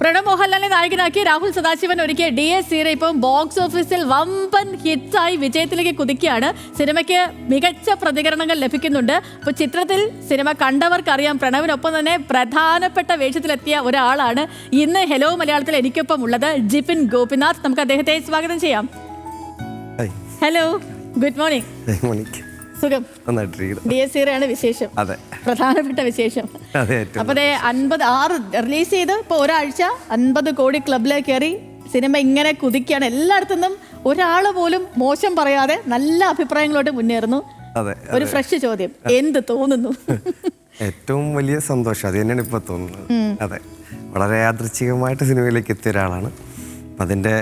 പ്രണവ് മോഹൻലാലിനെ നായകനാക്കി രാഹുൽ സദാശിവൻ ഒരുക്കിയ DS0 ഇപ്പം ബോക്സ് ഓഫീസിൽ വമ്പൻ ഹിറ്റായി വിജയത്തിലേക്ക് കുതിക്കുകയാണ്. സിനിമയ്ക്ക് മികച്ച പ്രതികരണങ്ങൾ ലഭിക്കുന്നുണ്ട്. അപ്പോൾ ചിത്രത്തിൽ സിനിമ കണ്ടവർക്കറിയാം പ്രണവിനൊപ്പം തന്നെ പ്രധാനപ്പെട്ട വേഷത്തിലെത്തിയ ഒരാളാണ് ഇന്ന് ഹലോ മലയാളത്തിൽ എനിക്കൊപ്പം ഉള്ളത് ജിപിൻ ഗോപിനാഥ്. നമുക്ക് അദ്ദേഹത്തെ സ്വാഗതം ചെയ്യാം. Hello, good morning. സുഖം. DS0 ആണ് വിശേഷം, പ്രധാനപ്പെട്ട വിശേഷം. അപ്പൊ 56 റിലീസ് ചെയ്ത് ഇപ്പൊ ഒരാഴ്ച 50 കോടി ക്ലബിലേക്ക് കയറി സിനിമ ഇങ്ങനെ കുതിക്കുകയാണ്. എല്ലായിടത്തുനിന്നും ഒരാള് പോലും മോശം പറയാതെ നല്ല അഭിപ്രായങ്ങളോട്ട് മുന്നേറുന്നു. ഒരു ഫ്രഷ് ചോദ്യം, എന്ത് തോന്നുന്നു? ഏറ്റവും വലിയ സന്തോഷം അത് തന്നെയാണ് ഇപ്പൊ തോന്നുന്നത്. അതെ, വളരെ യാദൃച്ഛികമായിട്ട് സിനിമയിലേക്ക് എത്തിയ ഒരാളാണ്. അതിന്റെ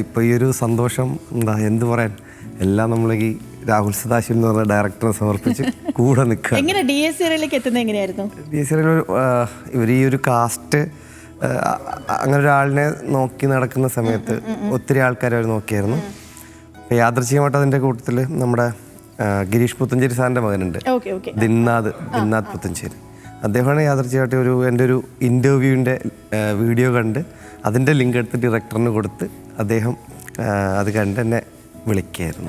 ഇപ്പൊ ഈ ഒരു സന്തോഷം എന്ത് പറയാൻ, എല്ലാം നമ്മൾ ഈ രാഹുൽ സദാശിവൻ എന്ന് പറഞ്ഞ ഡയറക്ടറെ സമർപ്പിച്ച് കൂടെ നിൽക്കുക. എങ്ങനെ DS0യിലേക്ക് എത്തുന്നത് എങ്ങനെയായിരുന്നു? DS0 ഇവർ ഈ ഒരു കാസ്റ്റ് അങ്ങനെ ഒരാളിനെ നോക്കി നടക്കുന്ന സമയത്ത് ഒത്തിരി ആൾക്കാർ അവർ നോക്കിയായിരുന്നു. യാദൃച്ഛികമായിട്ട് അതിൻ്റെ കൂട്ടത്തിൽ നമ്മുടെ ഗിരീഷ് പുത്തഞ്ചേരി സാറിൻ്റെ മകനുണ്ട്, ദിന്നാഥ് പുത്തഞ്ചേരി. അദ്ദേഹമാണ് യാദൃച്ഛികമായിട്ട് എൻ്റെ ഒരു ഇൻ്റർവ്യൂവിൻ്റെ വീഡിയോ കണ്ട് അതിൻ്റെ ലിങ്ക് എടുത്ത് ഡയറക്ടറിന് കൊടുത്ത് അദ്ദേഹം അത് കണ്ട് എന്നെ വിളിക്കായിരുന്നു.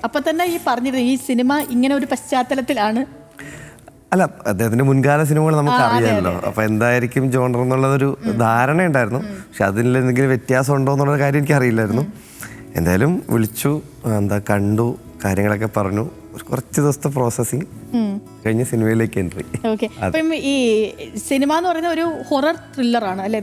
അപ്പൊ തന്നെ ഈ പറഞ്ഞിരുന്നു ഈ സിനിമ ഇങ്ങനെ ഒരു പശ്ചാത്തലത്തിലാണ്. അല്ല, അദ്ദേഹത്തിന്റെ മുൻകാല സിനിമകൾ നമുക്ക് അറിയാമല്ലോ. അപ്പൊ എന്തായിരിക്കും ജോണർ എന്നുള്ളതൊരു ധാരണ ഉണ്ടായിരുന്നു. പക്ഷെ അതിൽ എന്തെങ്കിലും വ്യത്യാസം ഉണ്ടോ എന്നുള്ള കാര്യം എനിക്ക് അറിയില്ലായിരുന്നു. എന്തായാലും വിളിച്ചു, കണ്ടു, കാര്യങ്ങളൊക്കെ പറഞ്ഞു. കുറച്ച് ദിവസത്തെ പ്രോസസ്സിങ് കഴിഞ്ഞ് സിനിമയിലേക്ക് എൻട്രി. അപ്പം ഈ സിനിമ എന്ന് പറയുന്ന ഒരു ഹൊറർ ത്രില്ലറാണ് അല്ലേ?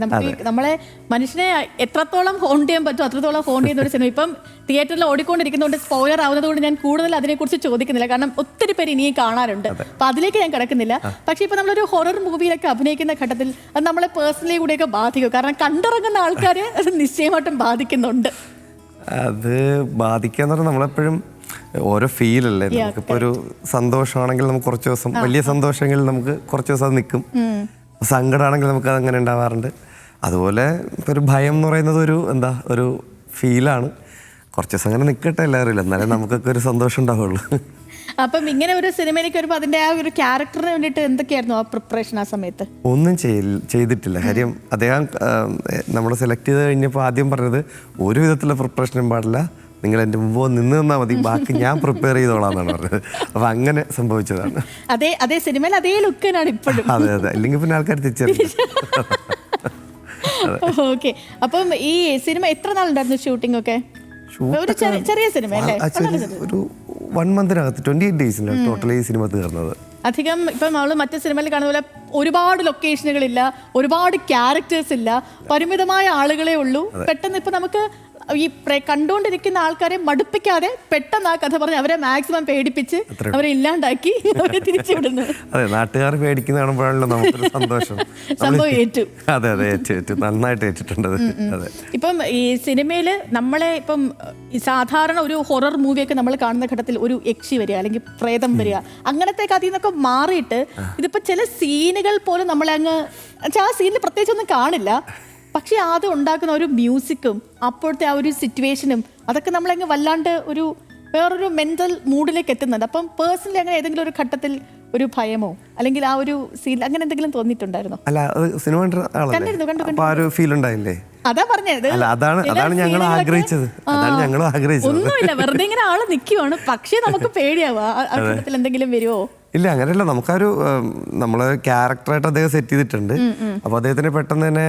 നമ്മളെ മനുഷ്യനെ എത്രത്തോളം ഹോൺ ചെയ്യാൻ പറ്റും അത്രത്തോളം ഹോൺ ചെയ്യുന്ന ഒരു സിനിമ. ഇപ്പം തിയേറ്ററിൽ ഓടിക്കൊണ്ടിരിക്കുന്നതുകൊണ്ട് സ്പോയിലർ ആവുന്നതുകൊണ്ട് ഞാൻ കൂടുതൽ അതിനെക്കുറിച്ച് ചോദിക്കുന്നില്ല, കാരണം ഒത്തിരി പേര് ഇനിയും കാണാറുണ്ട്. അപ്പൊ അതിലേക്ക് ഞാൻ കിടക്കുന്നില്ല. പക്ഷെ ഇപ്പൊ നമ്മളൊരു ഹൊറർ മൂവിയിലൊക്കെ അഭിനയിക്കുന്ന ഘട്ടത്തിൽ അത് നമ്മളെ പേഴ്സണലി കൂടെയൊക്കെ ബാധിക്കും, കാരണം കണ്ടിറങ്ങുന്ന ആൾക്കാരെ അത് നിശ്ചയമായിട്ടും ബാധിക്കുന്നുണ്ട്. അത് ബാധിക്കാന്ന് പറഞ്ഞാൽ നമ്മളെപ്പോഴും ഓരോ ഫീലല്ലേ. നമുക്കിപ്പോൾ ഒരു സന്തോഷമാണെങ്കിൽ നമുക്ക് കുറച്ച് ദിവസം, വലിയ സന്തോഷമെങ്കിൽ നമുക്ക് കുറച്ച് ദിവസം അത് നിൽക്കും. സങ്കടമാണെങ്കിൽ നമുക്ക് അതങ്ങനെ ഉണ്ടാവാറുണ്ട്. അതുപോലെ ഇപ്പോൾ ഒരു ഭയം എന്ന് പറയുന്നത് ഒരു ഫീലാണ്. കുറച്ച് ദിവസം അങ്ങനെ നിൽക്കട്ടെ എല്ലാവരും, എന്നാലേ നമുക്കൊക്കെ ഒരു സന്തോഷം ഉണ്ടാവുള്ളൂ. അപ്പം ഇങ്ങനെ ഒരു സിനിമയിലേക്ക് വരുമ്പോൾ അതിൻ്റെ ആ ഒരു ക്യാരക്ടറിന് വേണ്ടിയിട്ട് എന്തൊക്കെയായിരുന്നു ആ പ്രിപ്പറേഷൻ? ആ സമയത്ത് ഒന്നും ചെയ്തിട്ടില്ല. കാര്യം അദ്ദേഹം നമ്മൾ സെലക്ട് ചെയ്ത് കഴിഞ്ഞപ്പോൾ ആദ്യം പറഞ്ഞത് ഒരു വിധത്തിലുള്ള പ്രിപ്പറേഷനും പാടില്ല, നിങ്ങൾ എൻ്റെ മുമ്പ് നിന്ന് തന്നാൽ മതി, ബാക്കി ഞാൻ പ്രിപ്പയർ ചെയ്തോളാം എന്നാണ് പറഞ്ഞത്. അപ്പം അങ്ങനെ സംഭവിച്ചതാണ്. അതേ സിനിമയിൽ അതേ ലുക്കിനാണ് ഇപ്പോഴും. അതെ, ഇല്ലെങ്കിൽ പിന്നെ ആൾക്കാർ തിരിച്ചറിയും. ഓക്കെ, അപ്പം ഈ സിനിമ എത്ര നാളുണ്ടായിരുന്നു ഷൂട്ടിംഗ് ഒക്കെ? ഒരു ചെറിയ സിനിമ അല്ലേ? ഒരു 1 മന്തിനകത്ത് 28 ഡേയ്സിൽ ടോട്ടൽ ഈ സിനിമ തീർന്നത്. അധികം ഇപ്പം നമ്മൾ മറ്റു സിനിമയിൽ കാണുന്ന പോലെ ഒരുപാട് ലൊക്കേഷനുകളില്ല, ഒരുപാട് ക്യാരക്ടേഴ്സ് ഇല്ല, പരിമിതമായ ആളുകളെ ഉള്ളൂ. പെട്ടെന്ന് ഇപ്പം നമുക്ക് ഈ കണ്ടുകൊണ്ടിരിക്കുന്ന ആൾക്കാരെ മടുപ്പിക്കാതെ പെട്ടെന്ന് ആ കഥ പറഞ്ഞ് അവരെ മാക്സിമം പേടിപ്പിച്ച് അവരെ ഇല്ലാണ്ടാക്കി അവരെ തിരിച്ചുവിടുന്നു. അതെ, നാട്ടുകാർ പേടിക്കുന്ന കാണുമ്പോഴാണല്ലോ നമുക്കൊരു സന്തോഷം. സംഭവം ഏറ്റു. അതെ, നന്നായിട്ട് ഏറ്റിട്ടുണ്ട്. അതെ, ഇപ്പം ഈ സിനിമയിൽ നമ്മളെ ഇപ്പം സാധാരണ ഒരു ഹൊറർ മൂവിയൊക്കെ നമ്മൾ കാണുന്ന ഘട്ടത്തിൽ ഒരു യക്ഷി വരിക അല്ലെങ്കിൽ പ്രേതം വരിക, അങ്ങനത്തെ കഥയിൽ നിന്നൊക്കെ മാറിയിട്ട് ഇതിപ്പോൾ ചില സീനുകൾ പോലും നമ്മളെ അങ്ങ് ആ സീനിൽ പ്രത്യേകിച്ചൊന്നും കാണില്ല, പക്ഷെ അത് ഉണ്ടാക്കുന്ന ഒരു മ്യൂസിക്കും അപ്പോഴത്തെ ആ ഒരു സിറ്റുവേഷനും അതൊക്കെ നമ്മളങ്ങ് വല്ലാണ്ട് വേറൊരു മെന്റൽ മൂഡിലേക്ക് എത്തുന്നുണ്ട്. അപ്പം പേഴ്സണലി അങ്ങനെ ഏതെങ്കിലും ഒരു ഘട്ടത്തിൽ ഒരു ഭയമോ അല്ലെങ്കിൽ ആ ഒരു സീൻ അങ്ങനെ എന്തെങ്കിലും തോന്നിയിട്ടുണ്ടായിരുന്നോ? അല്ല, സിനിമ അതാ പറഞ്ഞത്, അതാണ് ഞങ്ങൾ ആഗ്രഹിച്ചത്. ഒന്നുമില്ല, വെറുതെ ഇങ്ങനെ ആള് നിൽക്കുവാണ്, പക്ഷെ നമുക്ക് പേടിയാവുക ആ ഘട്ടത്തിൽ എന്തെങ്കിലും വരുമോ? ഇല്ല, അങ്ങനെയല്ല. നമുക്കൊരു നമ്മൾ ക്യാരക്ടറായിട്ട് അദ്ദേഹം സെറ്റ് ചെയ്തിട്ടുണ്ട്. അപ്പോൾ അദ്ദേഹത്തിന് പെട്ടെന്ന് തന്നെ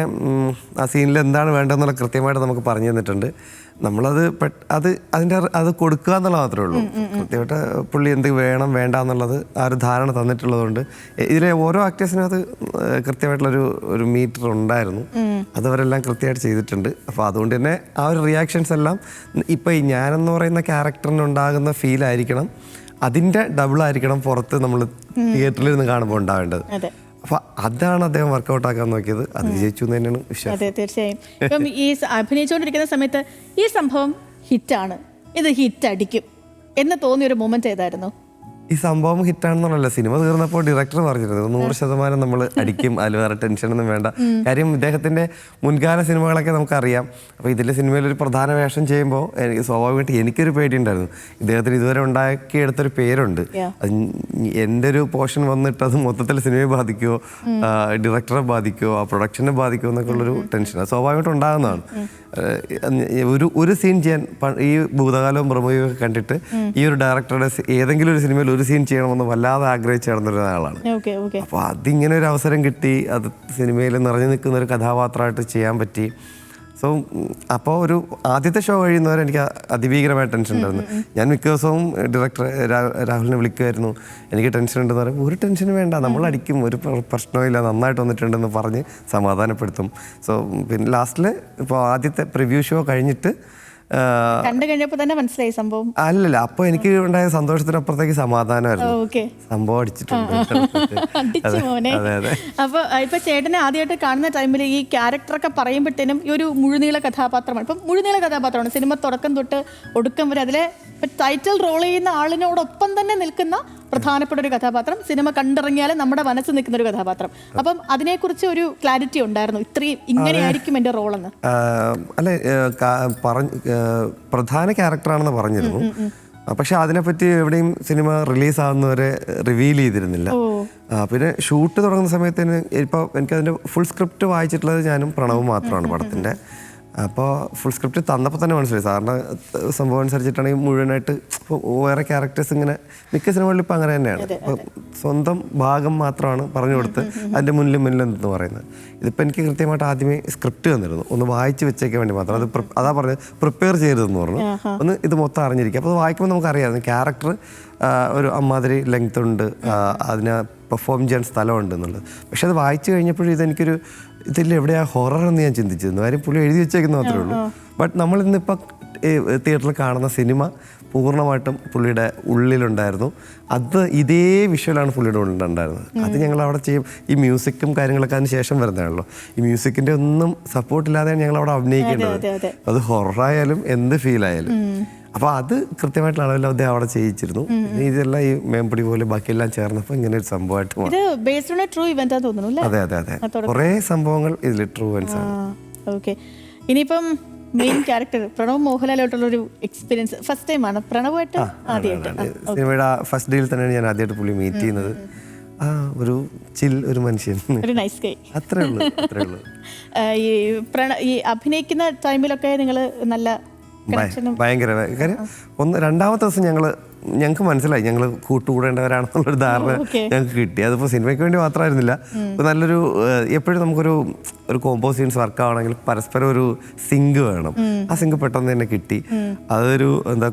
ആ സീനിൽ എന്താണ് വേണ്ടതെന്നുള്ള കൃത്യമായിട്ട് നമുക്ക് പറഞ്ഞു തന്നിട്ടുണ്ട്. നമ്മളത് അത് കൊടുക്കുക എന്നുള്ളത് മാത്രമേ ഉള്ളൂ. കൃത്യമായിട്ട് പുള്ളി എന്ത് വേണം വേണ്ട എന്നുള്ളത് ആ ഒരു ധാരണ തന്നിട്ടുള്ളതുകൊണ്ട് ഇതിലെ ഓരോ ആക്ടേഴ്സിനും അത് കൃത്യമായിട്ടുള്ളൊരു മീറ്റർ ഉണ്ടായിരുന്നു. അതവരെല്ലാം കൃത്യമായിട്ട് ചെയ്തിട്ടുണ്ട്. അപ്പോൾ അതുകൊണ്ട് തന്നെ ആ ഒരു റിയാക്ഷൻസ് എല്ലാം ഇപ്പം ഈ ഞാനെന്ന് പറയുന്ന ക്യാരക്ടറിനുണ്ടാകുന്ന ഫീലായിരിക്കണം, അതിൻ്റെ ഡബിൾ ആയിരിക്കണം പുറത്ത് നമ്മൾ തിയേറ്ററിൽ നിന്ന് കാണുമ്പോൾ ഉണ്ടാവേണ്ടത്. അപ്പൊ അതാണ് അദ്ദേഹം വർക്കൗട്ട് ആക്കാൻ നോക്കിയത്. അത് വിജയിച്ചു തന്നെയാണ് വിശ്വാസം. അതെ, തീർച്ചയായും. ഇപ്പം ഈ അഭിനയിച്ചുകൊണ്ടിരിക്കുന്ന സമയത്ത് ഈ സംഭവം ഹിറ്റാണ്, ഇത് ഹിറ്റ് അടിക്കും എന്ന് തോന്നിയൊരു മൊമെന്റ് ഏതായിരുന്നു? ഈ സംഭവം ഹിറ്റാണെന്നുള്ളല്ല, സിനിമ തീർന്നപ്പോൾ ഡയറക്ടർ പറഞ്ഞിരുന്നത് 100% നമ്മൾ അടിക്കും, അതിൽ വേറെ ടെൻഷനൊന്നും വേണ്ട. കാര്യം ഇദ്ദേഹത്തിൻ്റെ മുൻകാല സിനിമകളൊക്കെ നമുക്കറിയാം. അപ്പോൾ ഇതിലെ സിനിമയിൽ ഒരു പ്രധാന വേഷം ചെയ്യുമ്പോൾ എനിക്ക് സ്വാഭാവികമായിട്ട് എനിക്കൊരു പേടിയുണ്ടായിരുന്നു. ഇദ്ദേഹത്തിന് ഇതുവരെ ഉണ്ടാക്കിയെടുത്തൊരു പേരുണ്ട്, അത് എൻ്റെ ഒരു പോർഷൻ വന്നിട്ട് അത് മൊത്തത്തിൽ സിനിമയെ ബാധിക്കുമോ, ഡയറക്ടറെ ബാധിക്കുമോ, ആ പ്രൊഡക്ഷനെ ബാധിക്കുമോ എന്നൊക്കെ ഉള്ളൊരു ടെൻഷൻ അത് സ്വാഭാവികമായിട്ട് ഉണ്ടാകുന്നതാണ്. ഒരു സീൻ ചെയ്യാൻ ഈ ഭൂതകാലവും ബ്രഹ്മയുഗവും കണ്ടിട്ട് ഈ ഒരു ഡയറക്ടറുടെ ഏതെങ്കിലും ഒരു സിനിമയിൽ ഒരു സീൻ ചെയ്യണമെന്ന് വല്ലാതെ ആഗ്രഹിച്ച് നടന്നൊരു ആളാണ്. അപ്പോൾ അതിങ്ങനെ ഒരു അവസരം കിട്ടി, അത് സിനിമയിൽ നിറഞ്ഞു നിൽക്കുന്ന ഒരു കഥാപാത്രമായിട്ട് ചെയ്യാൻ പറ്റി. സോ അപ്പോൾ ഒരു ആദ്യത്തെ ഷോ കഴിയുന്നവരെ എനിക്ക് അതിഭീകരമായ ടെൻഷൻ ഉണ്ടായിരുന്നു. ഞാൻ മിക്ക ദിവസവും ഡയറക്ടർ രാഹുലിനെ വിളിക്കുമായിരുന്നു, എനിക്ക് ടെൻഷൻ ഉണ്ടെന്ന് പറയും. ഒരു ടെൻഷനും വേണ്ട, നമ്മൾ അടിക്കും, ഒരു പ്രശ്നമില്ല, നന്നായിട്ട് വന്നിട്ടുണ്ടെന്ന് പറഞ്ഞ് സമാധാനപ്പെടുത്തും. സോ പിന്നെ ലാസ്റ്റിൽ ഇപ്പോൾ ആദ്യത്തെ പ്രിവ്യൂ ഷോ കഴിഞ്ഞിട്ട് കണ്ടു കഴിഞ്ഞപ്പോൾ തന്നെ മനസ്സിലായി സംഭവം. അല്ലല്ല, അപ്പൊ എനിക്ക് ഉണ്ടായ സന്തോഷത്തിനപ്പുറത്തേക്ക് സമാധാനമായിരുന്നു. സംഭവം അടിച്ചിട്ടുണ്ട്. അപ്പൊ ഇപ്പൊ ചേട്ടനെ ആദ്യമായിട്ട് കാണുന്ന ടൈമിൽ ഈ ക്യാരക്ടറൊക്കെ പറയുമ്പോഴത്തേനും ഈ ഒരു മുഴുനീള കഥാപാത്രമാണ്. ഇപ്പം മുഴുനീള കഥാപാത്രമാണ് സിനിമ തുടക്കം തൊട്ട് ഒടുക്കം വരെ. അതിലെ ടൈറ്റിൽ റോൾ ചെയ്യുന്ന ആളിനോടൊപ്പം തന്നെ നിൽക്കുന്ന പ്രധാനപ്പെട്ട ഒരു കഥാപാത്രം, സിനിമ കണ്ടിറങ്ങിയാൽ നമ്മുടെ മനസ്സിൽ നിൽക്കുന്ന ഒരു കഥാപാത്രം. അപ്പം അതിനെക്കുറിച്ച് ഒരു ക്ലാരിറ്റി ഉണ്ടായിരുന്നു, ഇത്രയും ഇങ്ങനെയായിരിക്കും എൻ്റെ റോളെന്ന്? അല്ലെ, പ്രധാന ക്യാരക്ടറാണെന്ന് പറഞ്ഞിരുന്നു. പക്ഷെ അതിനെപ്പറ്റി എവിടെയും സിനിമ റിലീസാവുന്നവരെ റിവീൽ ചെയ്തിരുന്നില്ല. പിന്നെ ഷൂട്ട് തുടങ്ങുന്ന സമയത്തിന് ഇപ്പോൾ എനിക്കതിൻ്റെ ഫുൾ സ്ക്രിപ്റ്റ് വായിച്ചിട്ടുള്ളത് ഞാനും പ്രണവും മാത്രമാണ് പടത്തിൻ്റെ. അപ്പോൾ ഫുൾ സ്ക്രിപ്റ്റ് തന്നപ്പോൾ തന്നെ മനസ്സിലായി, സാറിൻ്റെ സംഭവം അനുസരിച്ചിട്ടാണെങ്കിൽ മുഴുവനായിട്ട് ഇപ്പോൾ വേറെ ക്യാരക്ടേഴ്സ് ഇങ്ങനെ മിക്ക സിനിമകളിലും ഇപ്പം അങ്ങനെ തന്നെയാണ്. അപ്പോൾ സ്വന്തം ഭാഗം മാത്രമാണ് പറഞ്ഞു കൊടുത്ത് അതിൻ്റെ മുന്നിലെന്ന് പറയുന്നത്. ഇതിപ്പോൾ എനിക്ക് കൃത്യമായിട്ട് ആദ്യമേ സ്ക്രിപ്റ്റ് തന്നിരുന്നു, ഒന്ന് വായിച്ച് വെച്ചേക്കാൻ വേണ്ടി മാത്രം. അത് അതാ പറഞ്ഞത്, പ്രിപ്പയർ ചെയ്തതെന്ന് പറഞ്ഞു, ഒന്ന് ഇത് മൊത്തം അറിഞ്ഞിരിക്കും. അപ്പോൾ അത് വായിക്കുമ്പോൾ നമുക്കറിയാം ക്യാരക്ടർ ഒരു അമ്മാതിരി ലെങ്ത് ഉണ്ട്, അതിന് പെർഫോം ചെയ്യാൻ സ്ഥലമുണ്ട് എന്നുള്ളത്. പക്ഷെ അത് വായിച്ചു കഴിഞ്ഞപ്പോഴും ഇതെനിക്കൊരു ഇതിൽ എവിടെയാ ഹൊറർ എന്ന് ഞാൻ ചിന്തിച്ചിരുന്നു. കാര്യം പുള്ളി എഴുതി വെച്ചേക്കുന്ന മാത്രമേ ഉള്ളൂ. ബട്ട് നമ്മളിന്നിപ്പോൾ തിയേറ്ററിൽ കാണുന്ന സിനിമ പൂർണ്ണമായിട്ടും പുള്ളിയുടെ ഉള്ളിലുണ്ടായിരുന്നു. അത് ഇതേ വിഷ്വലാണ് പുള്ളിയുടെ ഉള്ളിലുണ്ടായിരുന്നത്. അത് ഞങ്ങൾ അവിടെ ചെയ്യും. ഈ മ്യൂസിക്കും കാര്യങ്ങളൊക്കെ അതിന് ശേഷം വരുന്നതാണല്ലോ. ഈ മ്യൂസിക്കിൻ്റെ ഒന്നും സപ്പോർട്ടില്ലാതെയാണ് ഞങ്ങൾ അവിടെ അഭിനയിക്കേണ്ടത്. അത് ഹൊററായാലും എന്ത് ഫീലായാലും. അപ്പോൾ അത് കൃത്യമായിട്ടുള്ള അളവിൽ അദ്ദേഹം അവിടെ ചെയ്യിച്ചിരുന്നു. ഇതെല്ലാം ഈ മേമ്പടി പോലെ ബാക്കിയെല്ലാം ചേർന്നപ്പോൾ ഇങ്ങനെ ഒരു സംഭവമായിട്ട് മാറി. അതെ അതെ അതെ, കുറേ സംഭവങ്ങൾ ഇതിൽ ട്രൂ ആണ്. ഓക്കെ, ഇനിയിപ്പം മെയിൻ ക്യാരക്ടർ പ്രണവ് മോഹൻലാലായിട്ടുള്ളൊരു എക്സ്പീരിയൻസ് ഫസ്റ്റ് ടൈം ആണ് പ്രണവായിട്ട് ആദ്യമായിട്ട്? സിനിമയുടെ ഫസ്റ്റ് ഡേയിൽ തന്നെയാണ് ഞാൻ ആദ്യമായിട്ട് പുള്ളി മീറ്റ് ചെയ്യുന്നത്. ഒരു ചിൽ ഒരു മനുഷ്യൻ, ഒരു നൈസ് ഗൈ, അത്രേ ഉള്ളൂ അത്രേ ഉള്ളൂ. ഈ അഭിനയിക്കുന്ന ടൈമിലൊക്കെ നിങ്ങൾ നല്ല ഭയങ്കര കാര്യം. രണ്ടാമത്തെ ദിവസം ഞങ്ങൾക്ക് മനസ്സിലായി ഞങ്ങൾ കൂട്ടുകൂടേണ്ടവരാണെന്നുള്ളൊരു ധാരണ ഞങ്ങൾക്ക് കിട്ടി. അതിപ്പോൾ സിനിമയ്ക്ക് വേണ്ടി മാത്രമായിരുന്നില്ല, നല്ലൊരു എപ്പോഴും നമുക്കൊരു കോമ്പോ സീൻസ് വർക്ക് ആവണമെങ്കിൽ പരസ്പരം ഒരു സിങ്ക് വേണം. ആ സിങ്ക് പെട്ടെന്ന് തന്നെ കിട്ടി. അതൊരു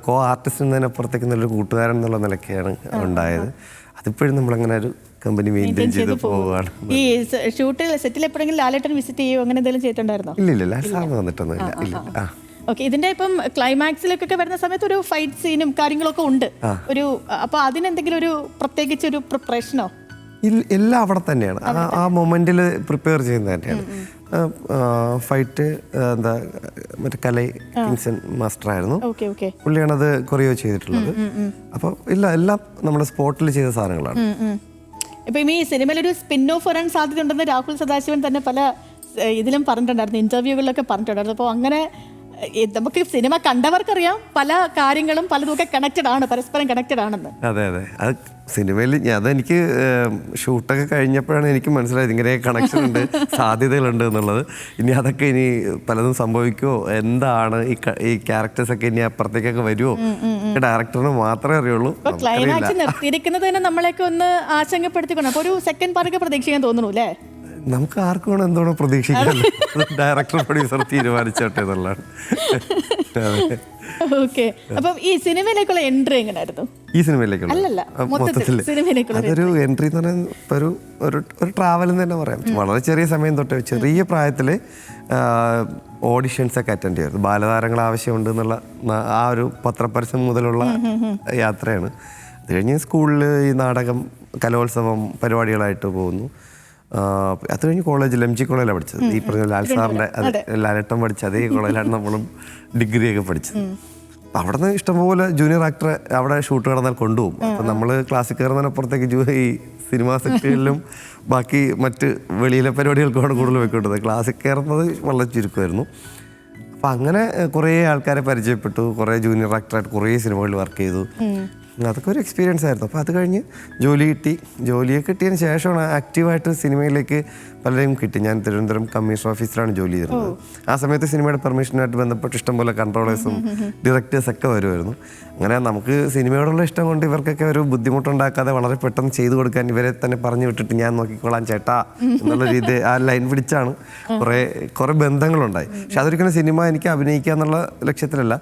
കോ ആർട്ടിസ്റ്റ് എന്നതിനപ്പുറത്തേക്ക് നല്ലൊരു കൂട്ടുകാരൻ എന്നുള്ള നിലയ്ക്കാണ് ഉണ്ടായത്. അതിപ്പോഴും നമ്മളങ്ങനെ ഒരു കമ്പനി മെയിൻറ്റെയിൻ ചെയ്ത് പോവുകയാണ്. ഈ ഷൂട്ടിൽ സെറ്റിൽ എപ്പോഴെങ്കിലും ലാലേട്ടൻ വിസിറ്റ് ചെയ്യുമോ, അങ്ങനെ എന്തെങ്കിലും ചെയ്തിട്ടുണ്ടായിരുന്നോ? ഇല്ല, ലാൽ സാറിന് വന്നിട്ടൊന്നുമില്ല. ഇല്ല. ഓക്കെ, ഇതിന്റെ ഇപ്പം ക്ലൈമാക്സിലേക്കൊക്കെ വരുന്ന സമയത്ത് ഒരു ഫൈറ്റ് സീനും കാര്യങ്ങളൊക്കെ ഉണ്ട്. അപ്പൊ അതിനെന്തെങ്കിലും ഒരു പ്രത്യേകിച്ച് ഒരു പ്രിപ്പറേഷനോ? എല്ലാം അവിടെ തന്നെയാണ്, ആ മൊമെന്റിൽ പ്രിപ്പയർ ചെയ്യുന്നത് തന്നെയാണ്. ഫൈറ്റ് മറ്റേ കലൈ കിങ്സൺ മാസ്റ്റർ ആയിരുന്നു, പുള്ളിയാണത് കൊറിയോ ചെയ്തിട്ടുള്ളത്. അപ്പോൾ എല്ലാം നമ്മുടെ സ്പോട്ടിൽ ചെയ്ത സാധനങ്ങളാണ്. ഇപ്പം ഈ സിനിമയിലൊരു സ്പിൻ ഓഫ് വരാൻ സാധ്യത ഉണ്ടെന്ന് രാഹുൽ സദാശിവൻ തന്നെ പല ഇതിലും പറഞ്ഞിട്ടുണ്ടായിരുന്നു, ഇന്റർവ്യൂകളിലൊക്കെ പറഞ്ഞിട്ടുണ്ടായിരുന്നു. അപ്പോൾ അങ്ങനെ നമുക്ക് സിനിമ കണ്ടവർക്കറിയാം പല കാര്യങ്ങളും പലതൊക്കെ കണക്റ്റഡ് ആണ്, പരസ്പരം കണക്റ്റഡ് ആണെന്ന്. അതെ അതെ, അത് സിനിമയിൽ അതെനിക്ക് ഷൂട്ടൊക്കെ കഴിഞ്ഞപ്പോഴാണ് എനിക്ക് മനസ്സിലായത് ഇങ്ങനെ കണക്ഷൻ ഉണ്ട്, സാധ്യതകളുണ്ട് എന്നുള്ളത്. ഇനി അതൊക്കെ ഇനി പലതും സംഭവിക്കുമോ, എന്താണ് ഈ ക്യാരക്ടേഴ്സൊക്കെ ഇനി അപ്പുറത്തേക്കൊക്കെ വരുമോ, ഡയറക്ടറിന് മാത്രമേ അറിയുള്ളൂ. ക്ലൈമാക്സ് നിർത്തിയിരിക്കുന്നത് തന്നെ നമ്മളെയൊക്കെ ഒന്ന് ആശങ്കപ്പെടുത്തിക്കൊണ്ട്. അപ്പോൾ ഒരു സെക്കൻഡ് പാർട്ടൊക്കെ പ്രതീക്ഷിക്കാൻ തോന്നുന്നു അല്ലേ? നമുക്ക് ആർക്കും വേണം എന്തോണോ പ്രതീക്ഷിക്കാൻ, ഡയറക്ടർ പ്രൊഡ്യൂസർ തീരുമാനിച്ചോട്ടെ എന്നുള്ളതാണ്. ഓക്കെ, അപ്പം ഈ സിനിമയിലേക്കുള്ള എൻട്രി എങ്ങനെയായിരുന്നു? ഈ സിനിമയിലേക്കുള്ള അതൊരു എൻട്രി എന്ന് പറഞ്ഞാൽ ഇപ്പോൾ ഒരു ട്രാവൽ എന്ന് തന്നെ പറയാം. വളരെ ചെറിയ സമയം തൊട്ട് ചെറിയ പ്രായത്തിൽ ഓഡിഷൻസൊക്കെ അറ്റൻഡ് ചെയ്യുന്നത്, ബാലതാരങ്ങൾ ആവശ്യമുണ്ട് എന്നുള്ള ആ ഒരു പത്രപരസ്യം മുതലുള്ള യാത്രയാണ്. അത് കഴിഞ്ഞ് സ്കൂളിൽ ഈ നാടകം, കലോത്സവം പരിപാടികളായിട്ട് പോകുന്നു. അത് കഴിഞ്ഞ് കോളേജിൽ MG കോളേജിലാണ് പഠിച്ചത്. ഈ പറഞ്ഞ ലാൽ സാറിൻ്റെ ലാലേട്ടൻ പഠിച്ച അതേ കോളേജിലാണ് നമ്മളും ഡിഗ്രിയൊക്കെ പഠിച്ചത്. അവിടെ നിന്ന് ഇഷ്ടംപോലെ ജൂനിയർ ആക്ടറെ അവിടെ ഷൂട്ട് നടന്നാൽ കൊണ്ടുപോകും. അപ്പം നമ്മൾ ക്ലാസ്സിൽ കയറുന്നതിനപ്പുറത്തേക്ക് ഈ സിനിമാ സെക്ടറിലും ബാക്കി മറ്റ് വെളിയിലെ പരിപാടികൾക്കാണ് കൂടുതൽ പോയിക്കൊണ്ടത്. ക്ലാസ്സിൽ കയറുന്നത് വളരെ ചുരുക്കമായിരുന്നു. അപ്പം അങ്ങനെ കുറേ ആൾക്കാരെ പരിചയപ്പെട്ടു, കുറേ ജൂനിയർ ആക്ടറായിട്ട് കുറേ സിനിമകളിൽ വർക്ക് ചെയ്തു. അതൊക്കെ ഒരു എക്സ്പീരിയൻസ് ആയിരുന്നു. അപ്പോൾ അത് കഴിഞ്ഞ് ജോലി കിട്ടി. ജോലിയൊക്കെ കിട്ടിയതിന് ശേഷമാണ് ആക്റ്റീവായിട്ട് സിനിമയിലേക്ക് പലരെയും കിട്ടി. ഞാൻ തിരുവനന്തപുരം കമ്മീഷണർ ഓഫീസിലാണ് ജോലി ചെയ്തിരുന്നത്. ആ സമയത്ത് സിനിമയുടെ പെർമിഷനുമായിട്ട് ബന്ധപ്പെട്ട് ഇഷ്ടംപോലെ കൺട്രോളേഴ്സും ഡയറക്ടേഴ്സൊക്കെ വരുമായിരുന്നു. അങ്ങനെ നമുക്ക് സിനിമയോടുള്ള ഇഷ്ടം കൊണ്ട് ഇവർക്കൊക്കെ ഒരു ബുദ്ധിമുട്ടുണ്ടാക്കാതെ വളരെ പെട്ടെന്ന് ചെയ്തു കൊടുക്കാൻ ഇവരെ തന്നെ പറഞ്ഞു വിട്ടിട്ട് ഞാൻ നോക്കിക്കോളാം ചേട്ടാ എന്നുള്ള രീതി ആ ലൈൻ പിടിച്ചാണ് കുറേ ബന്ധങ്ങളുണ്ടായി. പക്ഷെ അതൊരിക്കലും സിനിമ എനിക്ക് അഭിനയിക്കുക എന്നുള്ള ലക്ഷ്യത്തിലല്ല,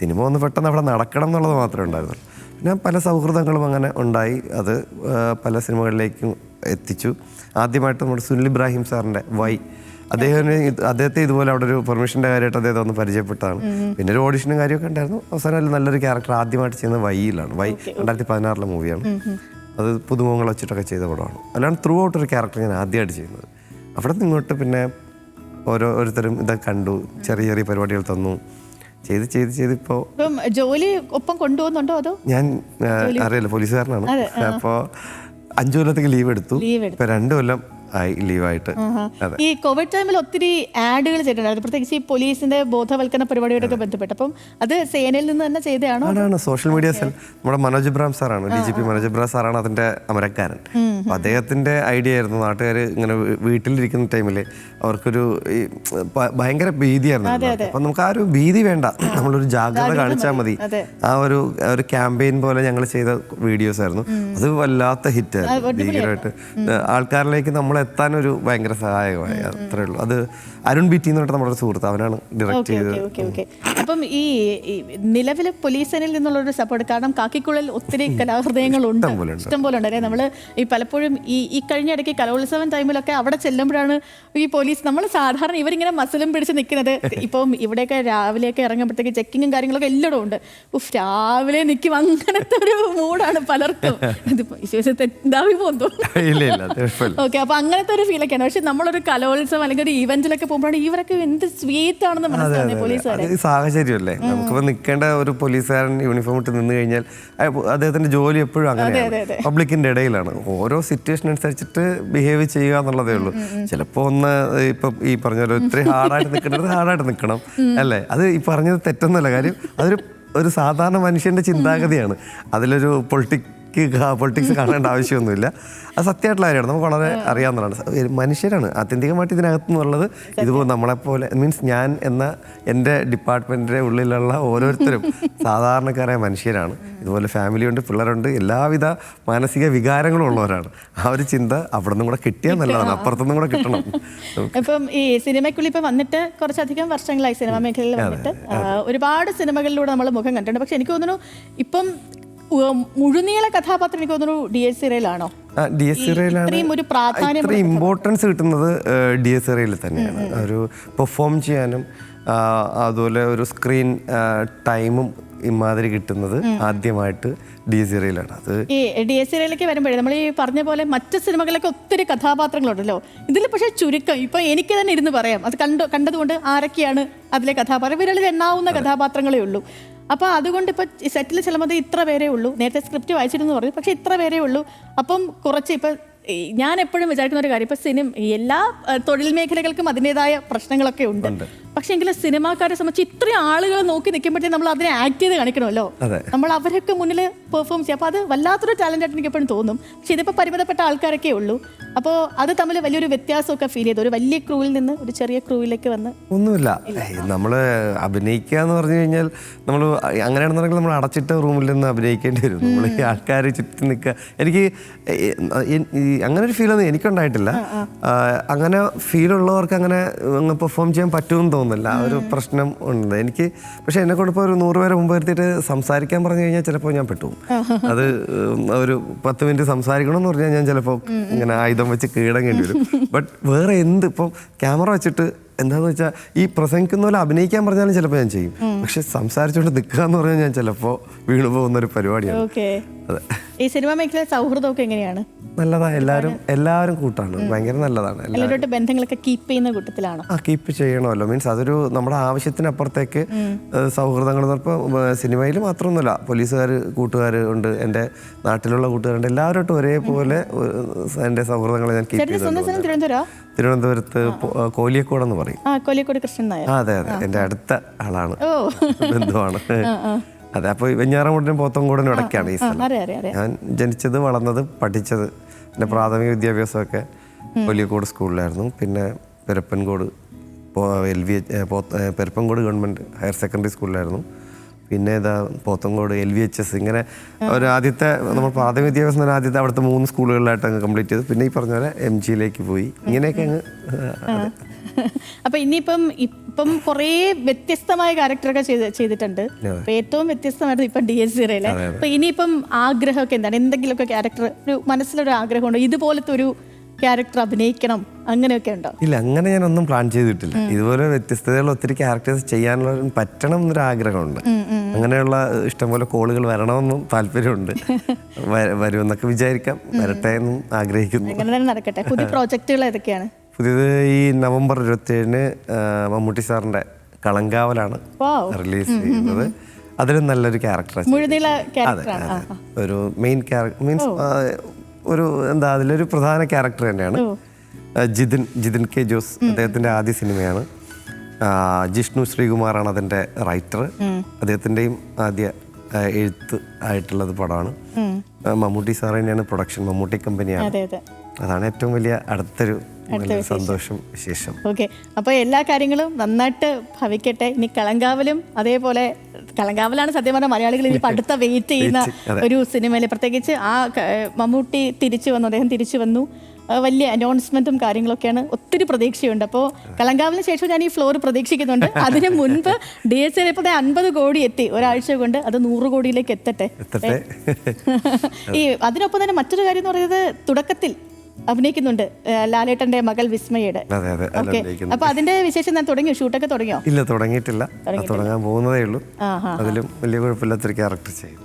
സിനിമ ഒന്ന് പെട്ടെന്ന് അവിടെ നടക്കണം എന്നുള്ളത് മാത്രമേ ഉണ്ടായിരുന്നുള്ളൂ. പിന്നെ പല സൗഹൃദങ്ങളും അങ്ങനെ ഉണ്ടായി. അത് പല സിനിമകളിലേക്കും എത്തിച്ചു. ആദ്യമായിട്ട് നമ്മുടെ സുനിൽ ഇബ്രാഹിം സാറിൻ്റെ അദ്ദേഹത്തെ ഇതുപോലെ അവിടെ ഒരു പെർമിഷൻ്റെ കാര്യമായിട്ട് അദ്ദേഹത്തെ ഒന്ന് പരിചയപ്പെട്ടതാണ്. പിന്നെ ഒരു ഓഡിഷനും കാര്യമൊക്കെ ഉണ്ടായിരുന്നു. അവസാനം നല്ലൊരു ക്യാരക്ടർ ആദ്യമായിട്ട് ചെയ്യുന്നത് വൈയിലാണ്. 2016 മൂവിയാണ്. അത് പുതുമുഖങ്ങൾ വെച്ചിട്ടൊക്കെ ചെയ്ത പടമാണ്. അല്ലാണ്ട് ത്രൂ ഔട്ട് ഒരു ക്യാരക്ടർ ഞാൻ ആദ്യമായിട്ട് ചെയ്യുന്നത്. അവിടെ നിന്ന് ഇങ്ങോട്ട് പിന്നെ ഓരോരുത്തരും ഇതൊക്കെ കണ്ടു, ചെറിയ ചെറിയ പരിപാടികൾ തന്നു, ചെയ്ത് ഇപ്പോൾ ജോലി ഒപ്പം കൊണ്ടുപോകുന്നുണ്ടോ അതോ? ഞാൻ അറിയില്ല, പോലീസുകാരനാണ്. അപ്പോൾ 5 കൊല്ലത്തേക്ക് ലീവ് എടുത്തു. ഇപ്പൊ 2 കൊല്ലം ആയി ലീവായിട്ട്. ഈ കോവിഡ് ടൈമിൽ ഒത്തിരി ആഡുകൾ ചെയ്തിട്ടുണ്ടായിരുന്നു, പ്രത്യേകിച്ച് ഈ പോലീസിന്റെ ബോധവൽക്കരണ പരിപാടിയോടൊക്കെ ബന്ധപ്പെട്ട്. അപ്പം അത് സേനയിൽ നിന്ന് തന്നെ ചെയ്തതാണോ? ആണ് സോഷ്യൽ മീഡിയ സെൽ. നമ്മുടെ മനോജ് ഇബ്രാഹിം സാറാണ്, DGP മനോജ് ഇബ്രാഹിം സാറാണ് അതിന്റെ അമരക്കാരൻ. അപ്പൊ അദ്ദേഹത്തിന്റെ ഐഡിയ ആയിരുന്നു. നാട്ടുകാർ ഇങ്ങനെ വീട്ടിലിരിക്കുന്ന ടൈമിൽ അവർക്കൊരു ഭയങ്കര ഭീതിയായിരുന്നു. അപ്പൊ നമുക്ക് ആ ഒരു ഭീതി വേണ്ട, നമ്മളൊരു ജാഗ്രത കാണിച്ചാൽ മതി. ആ ഒരു ക്യാമ്പയിൻ പോലെ ഞങ്ങൾ ചെയ്ത വീഡിയോസ് ആയിരുന്നു. അത് വല്ലാത്ത ഹിറ്റായിരുന്നു. ഭീകരമായിട്ട് ആൾക്കാരിലേക്ക് നമ്മൾ എത്താനൊരു ഭയങ്കര സഹായകമായി. അത്രേ ഉള്ളൂ. അത് അരുൺ ബിറ്റി എന്ന് പറഞ്ഞിട്ട് നമ്മുടെ സുഹൃത്ത്, അവനാണ് ഡയറക്റ്റ് ചെയ്തത്. അപ്പം ഈ നിലവിലെ പോലീസ് സേനയിൽ നിന്നുള്ളൊരു സപ്പോർട്ട്, കാരണം കാക്കിക്കുള്ളിൽ ഒത്തിരി കലാഹൃദയങ്ങളുണ്ട്, ഇഷ്ടംപോലെ ഉണ്ട് അല്ലേ? നമ്മൾ ഈ പലപ്പോഴും ഈ കഴിഞ്ഞ ഇടയ്ക്ക് കലോത്സവം ടൈമിലൊക്കെ അവിടെ ചെല്ലുമ്പോഴാണ് ഈ പോലീസ്, നമ്മൾ സാധാരണ ഇവരിങ്ങനെ മസിലും പിടിച്ച് നിൽക്കുന്നത്. ഇപ്പം ഇവിടെയൊക്കെ രാവിലെയൊക്കെ ഇറങ്ങുമ്പോഴത്തേക്ക് ചെക്കിങ്ങും കാര്യങ്ങളൊക്കെ എല്ലായിടും ഉണ്ട്. രാവിലെ നിൽക്കും, അങ്ങനത്തെ ഒരു മൂഡാണ് പലർക്കും. എന്താവി പോകുന്നു. ഓക്കെ, അപ്പൊ അങ്ങനത്തെ ഒരു ഫീലൊക്കെയാണ്. പക്ഷെ നമ്മളൊരു കലോത്സവം അല്ലെങ്കിൽ ഒരു ഇവന്റിലൊക്കെ പോകുമ്പോഴാണ് ഇവരൊക്കെ എന്ത് സ്വീറ്റ് ആണെന്ന് മനസ്സിലാവുന്നത് പോലീസുകാരെ. സാഹചര്യമല്ലേ, നമുക്കിപ്പോ നിൽക്കേണ്ട ഒരു പോലീസുകാരൻ യൂണിഫോം ഇട്ട് നിന്ന് കഴിഞ്ഞാൽ അദ്ദേഹത്തിന്റെ ജോലി എപ്പോഴും അങ്ങനെയാണ്, പബ്ലിക്കിന്റെ ഇടയിലാണ്. ഓരോ സിറ്റുവേഷൻ അനുസരിച്ചിട്ട് ബിഹേവ് ചെയ്യുക എന്നുള്ളതേ ഉള്ളൂ. ചിലപ്പോ ഒന്ന് ഇപ്പൊ ഈ പറഞ്ഞ പോലെ ഇത്രയും ഹാർഡായിട്ട് നിൽക്കേണ്ടത് ഹാർഡായിട്ട് നിൽക്കണം അല്ലേ? അത് ഈ പറഞ്ഞത് തെറ്റൊന്നുമല്ല. കാര്യം അതൊരു സാധാരണ മനുഷ്യന്റെ ചിന്താഗതിയാണ്. അതിലൊരു പൊളിറ്റിക്സ് കാണേണ്ട ആവശ്യമൊന്നുമില്ല. അത് സത്യമായിട്ടുള്ള കാര്യമാണ്, നമുക്ക് വളരെ അറിയാവുന്നതാണ്. മനുഷ്യരാണ് ആത്യന്തികമായിട്ട് ഇതിനകത്ത് നിന്നുള്ളത്. ഇതുപോലെ നമ്മളെപ്പോലെ മീൻസ് ഞാൻ എന്ന എൻ്റെ ഡിപ്പാർട്ട്മെൻറ്റിൻ്റെ ഉള്ളിലുള്ള ഓരോരുത്തരും സാധാരണക്കാരായ മനുഷ്യരാണ്. ഇതുപോലെ ഫാമിലിയുണ്ട്, പിള്ളേരുണ്ട്, എല്ലാവിധ മാനസിക വികാരങ്ങളും ഉള്ളവരാണ്. ആ ഒരു ചിന്ത അവിടെ നിന്നും കൂടെ കിട്ടിയാൽ നല്ലതാണ്, അപ്പുറത്തുനിന്നും കൂടെ കിട്ടണം. ഇപ്പം ഈ സിനിമയ്ക്കുള്ളിൽ ഇപ്പം വന്നിട്ട് കുറച്ചധികം വർഷങ്ങളായി സിനിമാ മേഖലയിൽ വന്നിട്ട് ഒരുപാട് സിനിമകളിലൂടെ നമ്മൾ മുഖം കണ്ടിട്ടുണ്ട്. പക്ഷെ എനിക്ക് തോന്നുന്നു ഇപ്പം മുഴുനീള കഥാപാത്രം എനിക്ക് തോന്നുന്നു DS സീരിയലാണോ? DS സീരിയലാണ് ഒരു പ്രാധാന്യം, ഇത്ര ഇമ്പോർട്ടൻസ് കിട്ടുന്നത് DS സീരിയലിൽ തന്നെയാണ്. ഒരു പെർഫോം ചെയ്യാനും അതുപോലെ ഒരു സ്ക്രീൻ ടൈമും ഇമാതിരി കിട്ടുന്നത് ആദ്യമായിട്ട് DS സീരിയലാണ്. അത് ഈ DS സീരിയലിലേക്ക് വരുമ്പോഴേ നമ്മൾ ഈ പറഞ്ഞ പോലെ മറ്റു സിനിമകളിലൊക്കെ ഒത്തിരി കഥാപാത്രങ്ങളുണ്ടല്ലോ, ഇതിൽ പക്ഷേ ചുരുക്കം. ഇപ്പൊ എനിക്ക് തന്നെ ഇരുന്ന് പറയാം, അത് കണ്ടതുകൊണ്ട് ആരൊക്കെയാണ് അതിലെ കഥാപാത്രം, വിരളിൽ എണ്ണാവുന്ന കഥാപാത്രങ്ങളേ ഉള്ളൂ. അപ്പോൾ അതുകൊണ്ട് ഇപ്പോൾ സെറ്റിൽ ചെല്ലുമ്പോൾ ഇത്ര പേരേ ഉള്ളൂ. നേരത്തെ സ്ക്രിപ്റ്റ് വായിച്ചിരുന്നു പറഞ്ഞു, പക്ഷേ ഇത്ര പേരേ ഉള്ളൂ. അപ്പം കുറച്ച് ഇപ്പം ഞാൻ എപ്പോഴും വിചാരിക്കുന്ന ഒരു കാര്യം, ഇപ്പം എല്ലാ തൊഴിൽ മേഖലകൾക്കും അതിൻ്റെതായ പ്രശ്നങ്ങളൊക്കെ ഉണ്ട്. പക്ഷെ എങ്കിലും സിനിമാക്കാരെ സംബന്ധിച്ച് ഇത്രയും ആളുകൾ നോക്കി നിൽക്കുമ്പോഴത്തേക്കും നമ്മൾ അതിനെ ആക്ട് ചെയ്ത് കാണിക്കണമല്ലോ, നമ്മൾ അവരൊക്കെ മുന്നിൽ പെർഫോം ചെയ്യും. അപ്പോൾ അത് വല്ലാത്തൊരു ടാലൻ്റ് ആയിട്ട് എനിക്ക് എപ്പോഴും തോന്നും. പക്ഷെ ഇതിപ്പോൾ പരിമിതപ്പെട്ട ആൾക്കാരൊക്കെ ഉള്ളൂ. അപ്പോൾ അത് തമ്മിൽ വലിയൊരു വ്യത്യാസമൊക്കെ ഫീൽ ചെയ്തു, ഒരു വലിയ ക്രൂവിൽ നിന്ന് ഒരു ചെറിയ ക്രൂവിലേക്ക് വന്ന്. ഒന്നുമില്ല, നമ്മൾ അഭിനയിക്കുക എന്ന് പറഞ്ഞു കഴിഞ്ഞാൽ നമ്മൾ അങ്ങനെയാണെന്നുണ്ടെങ്കിൽ നമ്മൾ അടച്ചിട്ട റൂമിൽ നിന്ന് അഭിനയിക്കേണ്ടി വരും. നമ്മൾ ഈ ആൾക്കാർ ചുറ്റി നിൽക്കുക. എനിക്ക് അങ്ങനെ ഒരു ഫീലൊന്നും എനിക്കുണ്ടായിട്ടില്ല. അങ്ങനെ ഫീലുള്ളവർക്ക് അങ്ങനെ പെർഫോം ചെയ്യാൻ പറ്റുമെന്ന് തോന്നുന്നില്ല. ആ ഒരു പ്രശ്നം ഉണ്ട് എനിക്ക്. പക്ഷെ എന്നെ കൊണ്ട് ഇപ്പോൾ ഒരു 100 പേരെ മുമ്പ് വരുത്തിയിട്ട് സംസാരിക്കാൻ പറഞ്ഞു കഴിഞ്ഞാൽ ചിലപ്പോൾ ഞാൻ പെട്ടുപോകും. അത് ഒരു 10 മിനിറ്റ് സംസാരിക്കണമെന്ന് പറഞ്ഞാൽ ഞാൻ ചിലപ്പോൾ ഇങ്ങനെ ആയുധം വെച്ച് കീഴടങ്ങേണ്ടി വരും. ബട്ട് വേറെ ഇപ്പം ക്യാമറ വെച്ചിട്ട് എന്താണെന്ന് വെച്ചാൽ ഈ പ്രസംഗിക്കുന്ന പോലെ അഭിനയിക്കാൻ പറഞ്ഞാലും ചിലപ്പോൾ ഞാൻ ചെയ്യും. പക്ഷെ സംസാരിച്ചുകൊണ്ട് നിൽക്കുക എന്ന് പറഞ്ഞാൽ ഞാൻ ചിലപ്പോൾ വീണു പോകുന്ന ഒരു പരിപാടിയാണ്. അതെ. ഈ സിനിമാ മേഖല സൗഹൃദമൊക്കെ എങ്ങനെയാണ്? നല്ലതാണ്, എല്ലാവരും കൂട്ടാണ്, ഭയങ്കര നല്ലതാണ്. എല്ലാവരുമായിട്ട് ബന്ധങ്ങളൊക്കെ കീപ്പ് ചെയ്യുന്ന കൂട്ടത്തിലാണോ? കീപ്പ് ചെയ്യണമല്ലോ, മീൻസ് അതൊരു നമ്മുടെ ആവശ്യത്തിനപ്പുറത്തേക്ക് സൗഹൃദങ്ങൾ ഇപ്പോൾ സിനിമയിൽ മാത്രമൊന്നുമില്ല, പോലീസുകാർ കൂട്ടുകാർ ഉണ്ട്, എൻ്റെ നാട്ടിലുള്ള കൂട്ടുകാരുണ്ട്, എല്ലാവരുമായിട്ടും ഒരേപോലെ എൻ്റെ സൗഹൃദങ്ങളെ ഞാൻ കീപ്പ് ചെയ്തു. തിരുവനന്തപുരത്ത് കോലിയക്കോട് എന്ന് പറയും. കോലിയക്കോട് കൃഷ്ണൻ നായർ. അതെ അതെ, എൻ്റെ അടുത്ത ആളാണ്, ബന്ധുവാണ്. അതെ. അപ്പോൾ വെഞ്ഞാറമൂടിനും പോത്തൻകോടിനും ഇടയ്ക്കാണ് ഈ സ്ഥലം. ഞാൻ ജനിച്ചത്, വളർന്നത്, പഠിച്ചത്, എൻ്റെ പ്രാഥമിക വിദ്യാഭ്യാസമൊക്കെ കോലിയക്കോട് സ്കൂളിലായിരുന്നു. പിന്നെ പെരപ്പൻകോട് പെരപ്പൻകോട് ഗവൺമെൻറ് ഹയർ സെക്കൻഡറി സ്കൂളിലായിരുന്നു. പിന്നെ ഇതാ പോത്തൻകോട് LVHS, ഇങ്ങനെ ഒരു ആദ്യത്തെ നമ്മൾ പ്രാഥമിക വിദ്യാഭ്യാസം തന്നെ ആദ്യത്തെ അവിടുത്തെ 3 സ്കൂളുകളിലായിട്ട് അങ്ങ് കംപ്ലീറ്റ് ചെയ്തു. പിന്നെ ഈ പറഞ്ഞ പോലെ MGയിലേക്ക് പോയി, ഇങ്ങനെയൊക്കെ അങ്ങ്. അപ്പൊ ഇപ്പം കുറേ വ്യത്യസ്തമായ ക്യാരക്ടറൊക്കെ ചെയ്തിട്ടുണ്ട്. ഏറ്റവും വ്യത്യസ്തമായിട്ട് ഇപ്പം DS0-യിലെ. അപ്പൊ ഇനിയിപ്പം ആഗ്രഹമൊക്കെ എന്താണ്? എന്തെങ്കിലുമൊക്കെ ക്യാരക്ടർ ഒരു മനസ്സിലൊരു ആഗ്രഹമുണ്ടോ, ഇതുപോലത്തെ ഒരു ക്യാരക്ടർ അഭിനയിക്കണം, അങ്ങനെയൊക്കെ ഉണ്ടോ? ഇല്ല, അങ്ങനെ ഞാനൊന്നും പ്ലാൻ ചെയ്തിട്ടില്ല. ഇതുപോലെ വ്യത്യസ്തതയുള്ള ഒത്തിരി ക്യാരക്ടേഴ്സ് ചെയ്യാനുള്ള പറ്റണം എന്നൊരു ആഗ്രഹമുണ്ട്. അങ്ങനെയുള്ള ഇഷ്ടംപോലെ കോളുകൾ വരണമെന്നും താല്പര്യമുണ്ട്. വരുമെന്നൊക്കെ വിചാരിക്കാം, വരട്ടെ എന്നും ആഗ്രഹിക്കുന്നു. അങ്ങനെ തന്നെ നടക്കട്ടെ. പുതിയ പ്രോജക്റ്റുകൾ ഏതൊക്കെയാണ്? പുതിയത് ഈ നവംബർ 27-ന് മമ്മൂട്ടി സാറിന്റെ കളങ്കാവലാണ് റിലീസ് ചെയ്യുന്നത്. അതിലും നല്ലൊരു ക്യാരക്ടർ, ഒരു മെയിൻ ക്യാരക്ടർ, മീൻസ് ഒരു എന്താ അതിലൊരു പ്രധാന ക്യാരക്ടർ തന്നെയാണ്. ജിതിൻ K. ജോസ് അദ്ദേഹത്തിൻ്റെ ആദ്യ സിനിമയാണ്. ജിഷ്ണു ശ്രീകുമാറാണ് അതിൻ്റെ റൈറ്റർ. അദ്ദേഹത്തിൻ്റെയും ആദ്യ എഴുത്ത് ആയിട്ടുള്ളത് പടമാണ്. മമ്മൂട്ടി സാർ തന്നെയാണ് പ്രൊഡക്ഷൻ, മമ്മൂട്ടി കമ്പനിയാണ്. അതാണ് ഏറ്റവും വലിയ അടുത്തൊരു സന്തോഷം, വിശേഷം. ഓക്കെ, അപ്പോൾ എല്ലാ കാര്യങ്ങളും നന്നായിട്ട് ഭവിക്കട്ടെ. ഇനി കളങ്കാവലും അതേപോലെ, കളങ്കാവലാണ് സത്യം പറഞ്ഞാൽ മലയാളികൾ ഇനി അടുത്ത വെയിറ്റ് ചെയ്യുന്ന ഒരു സിനിമയിൽ, പ്രത്യേകിച്ച് മമ്മൂട്ടി തിരിച്ചു വന്നു, അദ്ദേഹം തിരിച്ചു വന്നു, വലിയ അനൗൺസ്മെന്റും കാര്യങ്ങളൊക്കെയാണ്, ഒത്തിരി പ്രതീക്ഷയുണ്ട്. അപ്പോൾ കളങ്കാവലിന് ശേഷം ഞാൻ ഈ ഫ്ലോർ പ്രതീക്ഷിക്കുന്നുണ്ട്. അതിന് മുൻപ് DS0 ഇപ്പോൾ 50 കോടി എത്തി, ഒരാഴ്ച കൊണ്ട് അത് 100 കോടിയിലേക്ക് എത്തട്ടെ. ഈ അതിനൊപ്പം തന്നെ മറ്റൊരു കാര്യം എന്ന് പറയുന്നത്, തുടക്കത്തിൽ അഭിനയിക്കുന്നുണ്ട് ലാലേട്ടന്റെ മകൾ വിസ്മയുടെ. അപ്പൊ അതിന്റെ വിശേഷം ഞാൻ തുടങ്ങിയോ? ഷൂട്ടൊക്കെ തുടങ്ങിയോ? ഇല്ല, തുടങ്ങിയിട്ടില്ല, തുടങ്ങാൻ പോകുന്നതേ ഉള്ളൂ. അതിലും വലിയ കുഴപ്പമില്ലാത്തൊരു ക്യാരക്ടർ ചെയ്യും.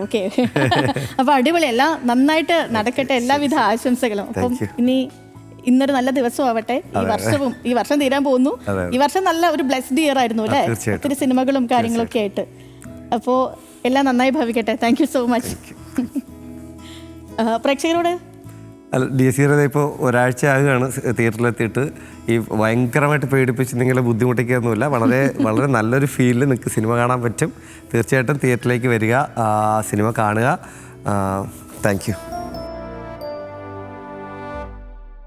ഓക്കെ, അപ്പൊ അടിപൊളി, എല്ലാം നന്നായിട്ട് നടക്കട്ടെ, എല്ലാവിധ ആശംസകളും. അപ്പം ഇന്നൊരു നല്ല ദിവസം ആവട്ടെ. ഈ വർഷം തീരാൻ പോകുന്നു. ഈ വർഷം നല്ല ഒരു ബ്ലെസ്ഡ് ഇയർ ആയിരുന്നു അല്ലേ, ഒത്തിരി സിനിമകളും കാര്യങ്ങളൊക്കെ ആയിട്ട്. അപ്പോ എല്ലാം നന്നായി ഭവിക്കട്ടെ. Thank you so much. പ്രേക്ഷകരോട് DS0 ഇപ്പോൾ ഒരാഴ്ച ആകുകയാണ് തിയേറ്ററിലെത്തിയിട്ട്. ഈ ഭയങ്കരമായിട്ട് പേടിപ്പിച്ച് നിങ്ങളെ ബുദ്ധിമുട്ടിക്കുകയൊന്നുമില്ല, വളരെ നല്ലൊരു ഫീലിൽ നിങ്ങൾക്ക് സിനിമ കാണാൻ പറ്റും. തീർച്ചയായിട്ടും തിയേറ്ററിലേക്ക് വരിക, സിനിമ കാണുക. Thank you.